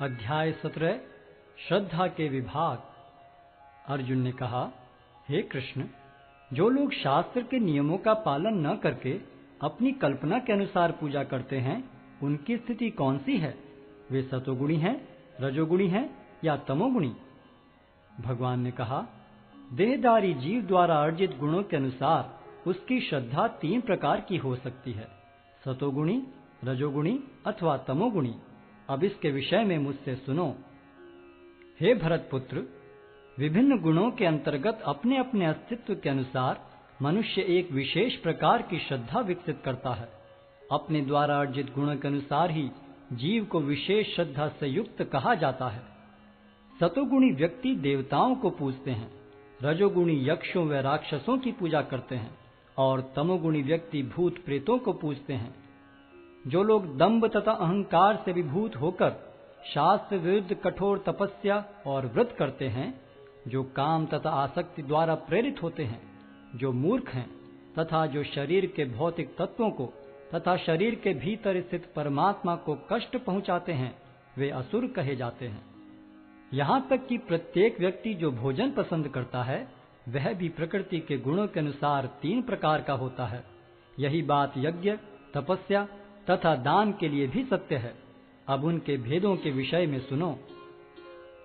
अध्याय 17 श्रद्धा के विभाग। अर्जुन ने कहा, हे कृष्ण, जो लोग शास्त्र के नियमों का पालन न करके अपनी कल्पना के अनुसार पूजा करते हैं, उनकी स्थिति कौन सी है? वे सतोगुणी हैं, रजोगुणी हैं या तमोगुणी? भगवान ने कहा, देहधारी जीव द्वारा अर्जित गुणों के अनुसार उसकी श्रद्धा 3 प्रकार की हो सकती है, सतोगुणी, रजोगुणी अथवा तमोगुणी। अब इसके विषय में मुझसे सुनो। हे भरतपुत्र, विभिन्न गुणों के अंतर्गत अपने अपने अस्तित्व के अनुसार मनुष्य एक विशेष प्रकार की श्रद्धा विकसित करता है। अपने द्वारा अर्जित गुणों के अनुसार ही जीव को विशेष श्रद्धा से युक्त कहा जाता है। सतोगुणी व्यक्ति देवताओं को पूजते हैं, रजोगुणी यक्षों व राक्षसों की पूजा करते हैं और तमोगुणी व्यक्ति भूत प्रेतों को पूजते हैं। जो लोग दंभ तथा अहंकार से विभूत होकर शास्त्र विरुद्ध कठोर तपस्या और व्रत करते हैं, जो काम तथा आसक्ति द्वारा प्रेरित होते हैं, जो मूर्ख हैं तथा जो शरीर के भौतिक तत्वों को तथा शरीर के भीतर स्थित परमात्मा को कष्ट पहुंचाते हैं, वे असुर कहे जाते हैं। यहाँ तक कि प्रत्येक व्यक्ति जो भोजन पसंद करता है, वह भी प्रकृति के गुणों के अनुसार 3 प्रकार का होता है। यही बात यज्ञ, तपस्या तथा दान के लिए भी सत्य है। अब उनके भेदों के विषय में सुनो।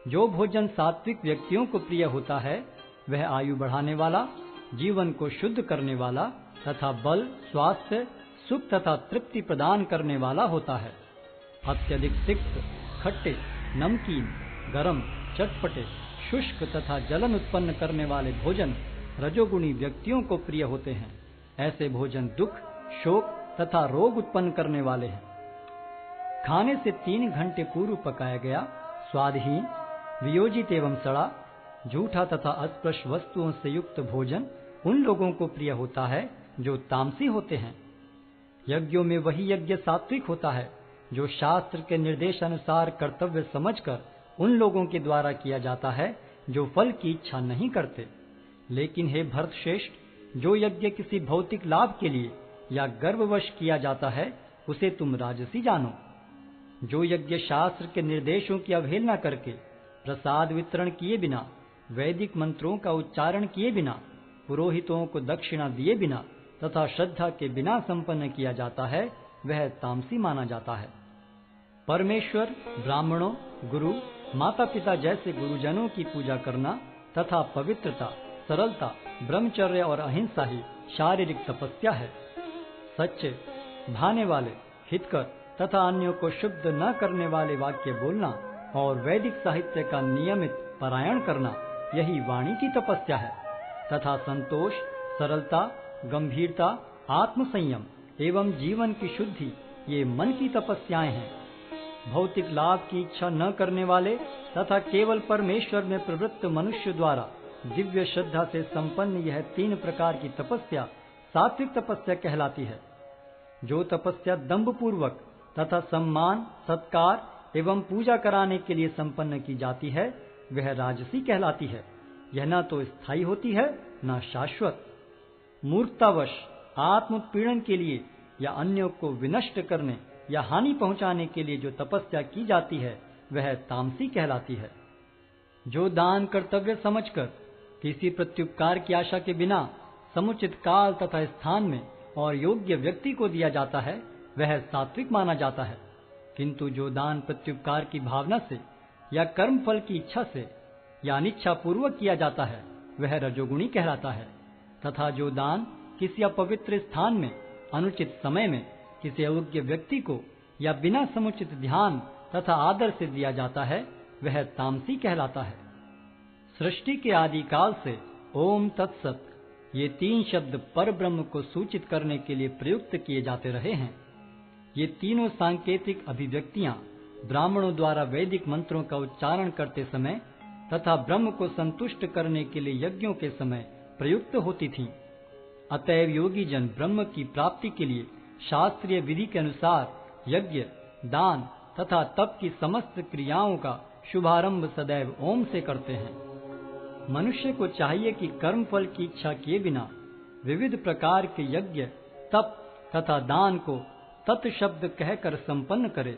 जो भोजन सात्विक व्यक्तियों को प्रिय होता है, वह आयु बढ़ाने वाला, जीवन को शुद्ध करने वाला तथा बल, स्वास्थ्य, सुख तथा तृप्ति प्रदान करने वाला होता है। अत्यधिक तिक्त, खट्टे, नमकीन, गरम, चटपटे, शुष्क तथा जलन उत्पन्न करने वाले भोजन रजोगुणी व्यक्तियों को प्रिय होते हैं। ऐसे भोजन दुख, शोक तथा रोग उत्पन्न करने वाले हैं। खाने से 3 घंटे पूर्व पकाया गया स्वादहीन, वियोजित एवं सड़ा, झूठा तथा अस्पृश वस्तुओं से युक्त भोजन उन लोगों को प्रिय होता है जो तामसी होते हैं। यज्ञों में वही यज्ञ सात्विक होता है जो शास्त्र के निर्देशानुसार कर्तव्य समझकर उन लोगों के द्वारा किया जाता है जो फल की इच्छा नहीं करते। लेकिन हे भरतश्रेष्ठ, जो यज्ञ किसी भौतिक लाभ के लिए या गर्ववश किया जाता है, उसे तुम राजसी जानो। जो यज्ञ शास्त्र के निर्देशों की अवहेलना करके, प्रसाद वितरण किए बिना, वैदिक मंत्रों का उच्चारण किए बिना, पुरोहितों को दक्षिणा दिए बिना तथा श्रद्धा के बिना संपन्न किया जाता है, वह तामसी माना जाता है। परमेश्वर, ब्राह्मणों, गुरु, माता पिता जैसे गुरुजनों की पूजा करना तथा पवित्रता, सरलता, ब्रह्मचर्य और अहिंसा ही शारीरिक तपस्या है। सच्चे, भाने वाले, हितकर तथा अन्यों को शुद्ध न करने वाले वाक्य बोलना और वैदिक साहित्य का नियमित पारायण करना, यही वाणी की तपस्या है। तथा संतोष, सरलता, गंभीरता, आत्मसंयम एवं जीवन की शुद्धि, ये मन की तपस्याएं हैं। भौतिक लाभ की इच्छा न करने वाले तथा केवल परमेश्वर में प्रवृत्त मनुष्य द्वारा दिव्य श्रद्धा से संपन्न यह 3 प्रकार की तपस्या सात्विक तपस्या कहलाती है। जो तपस्या दंभ पूर्वक तथा सम्मान, सत्कार एवं पूजा कराने के लिए संपन्न की जाती है, वह राजसी कहलाती है। यह न तो स्थायी होती है, न शाश्वत। मूर्खतावश आत्मोत्पीड़न के लिए या अन्यों को विनष्ट करने या हानि पहुंचाने के लिए जो तपस्या की जाती है, वह तामसी कहलाती है। जो दान कर्तव्य समझकर किसी प्रत्युपकार की आशा के बिना समुचित काल तथा स्थान में और योग्य व्यक्ति को दिया जाता है, वह सात्विक माना जाता है। किंतु जो दान प्रत्युपकार की भावना से या कर्म फल की इच्छा से या अनिच्छा पूर्वक किया जाता है, वह रजोगुणी कहलाता है। तथा जो दान किसी अपवित्र स्थान में, अनुचित समय में, किसी अयोग्य व्यक्ति को या बिना समुचित ध्यान तथा आदर से दिया जाता है, वह तामसी कहलाता है। सृष्टि के आदिकाल से ओम तत्सत ये 3 शब्द पर ब्रह्म को सूचित करने के लिए प्रयुक्त किए जाते रहे हैं। ये तीनों सांकेतिक अभिव्यक्तियां ब्राह्मणों द्वारा वैदिक मंत्रों का उच्चारण करते समय तथा ब्रह्म को संतुष्ट करने के लिए यज्ञों के समय प्रयुक्त होती थीं। अतएव योगी जन ब्रह्म की प्राप्ति के लिए शास्त्रीय विधि के अनुसार यज्ञ, दान तथा तप की समस्त क्रियाओं का शुभारंभ सदैव ओम से करते हैं। मनुष्य को चाहिए कि कर्म फल की इच्छा किए बिना विविध प्रकार के यज्ञ, तप तथा दान को तत् शब्द कहकर संपन्न करे।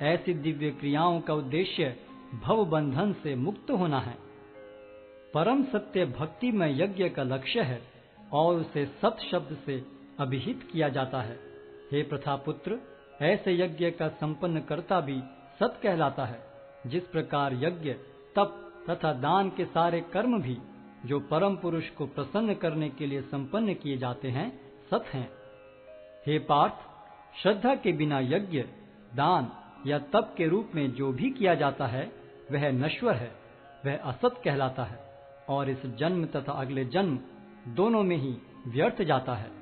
ऐसी दिव्य क्रियाओं का उद्देश्य भव बंधन से मुक्त होना है। परम सत्य भक्ति में यज्ञ का लक्ष्य है और उसे सत शब्द से अभिहित किया जाता है। हे प्रथापुत्र, ऐसे यज्ञ का संपन्न करता भी सत कहलाता है। जिस प्रकार यज्ञ, तप तथा दान के सारे कर्म भी जो परम पुरुष को प्रसन्न करने के लिए संपन्न किए जाते हैं, सत हैं। हे पार्थ, श्रद्धा के बिना यज्ञ, दान या तप के रूप में जो भी किया जाता है वह नश्वर है, वह असत कहलाता है और इस जन्म तथा अगले जन्म दोनों में ही व्यर्थ जाता है।